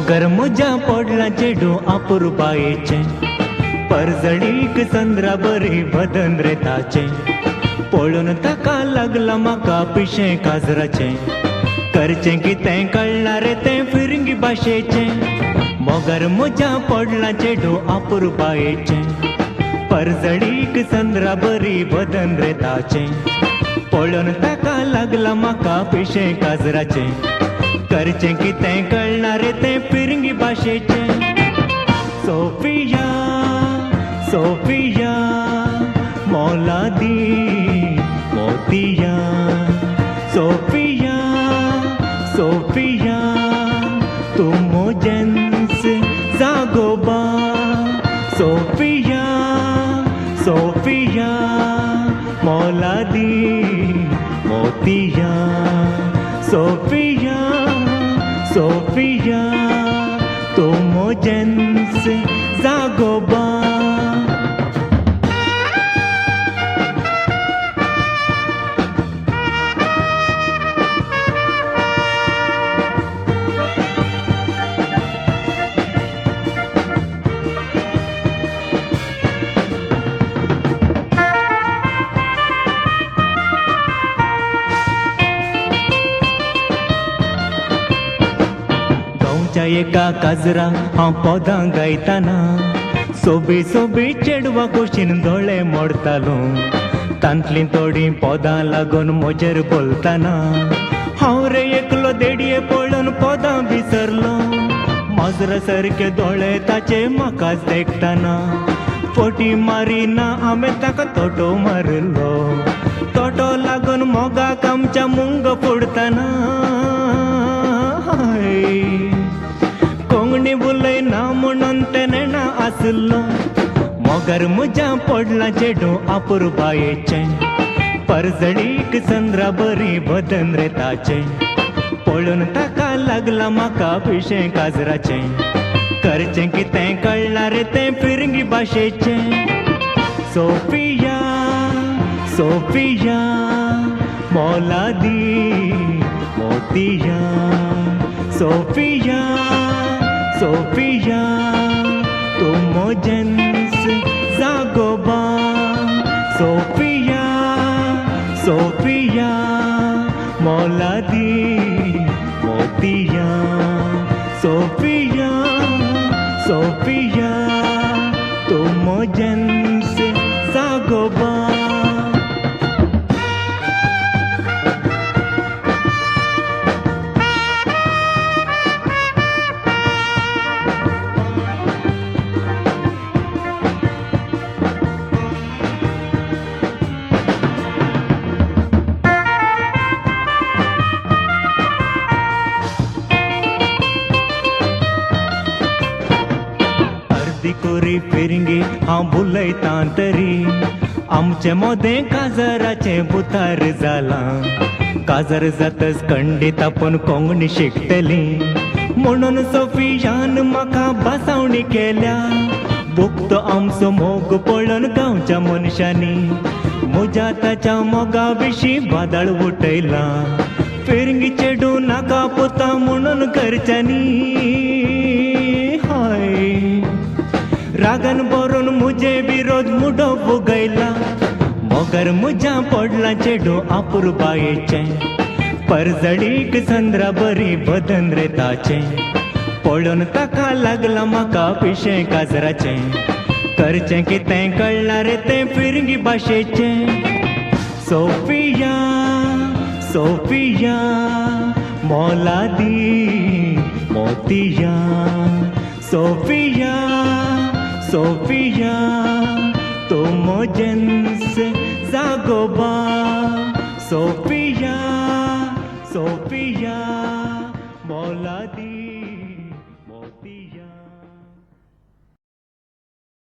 मोगर मुजा पडला चेडू अपुरबायेचे परजडीक संद्रा बरी बदन रे ताचे पळून ताका लागला म्हाका पिशे काजराचे करचें कितें कळना रे तें फिरंगी भाशेचे मोगर मुजा पडला चेडू अपुरबायेचे परजडीक संद्रा बरी बदन रे ताचे पळून ताका लागला म्हाका पिशे काजराचे करचें कितें कळना रे तें फिरंगी भाशेचे सोफिया सोफिया मौलादी मोतिया सोफिया सोफिया तुम जेंस जागोबा सोफिया सोफिया मौलादी मोतिया सोफिया सोफिया तुम जेंस जागोबा एका काजरा हांव पोदां गायताना सोबी सोबी चेडवा कुशीन दोळे मोडतालो तांतली थोडी पोदां लागून मोजेर बोलताना हांव रे एकलो देडये पळून पोदां विसरलो माजरा सारके दोळे ताचे म्हाकाच देखताना फोटी मारिना हांवें ताका तोटो मारलो तोटो लागून मोगाक आमच्या मुंग फोडताना कोंगणी उलयना म्हणून तेणें आसलो मोगर मुजा पडला चेडू अपुरबायेचे परजडीक संद्रा बरी बदन रे ताचे पळून ताका लागला म्हाका पिशे काजराचे करचें कितें कळना रे तें फिरंगी भाशेचे सोफिया सोफिया मौलादी मोतिया सोफिया सोफिया तुम जेंस जागोबा सोफिया सोफिया मौलादी मोतिया सोफिया सोफिया तुम जेंस जागोबा कोरी फिरंगी हांव बुलयता तरी आमचे मोदें काजराचें बुतार जालां काजर जातच खंडीत आपूण कोंगणी शिकतली म्हणून सोफियान म्हाका बासावणी केल्या बुकतो आमचो मोग पळोवन गांवच्या मनशांनी म्हज्या ताच्या मोगा विशीं वादळ उठयला फिरंगी चेडू नाका पुता म्हणून घरच्यांनी हाय रागन बरोवन मुजे विरोध मुडो फुगयला मोगर मुजा पडला चेडू अपुरबायेचे परजडीक संद्रा बरी बदन रे ताचे पळोवन ताका लागला म्हाका पिशे काजराचे करचें कितें कळना रे तें फिरंगी भाशेचे सोफिया सोफिया मौलादी मोतिया सोफिया सोफिया तुम जेंस जागोबा सोफिया सोफिया मौलादी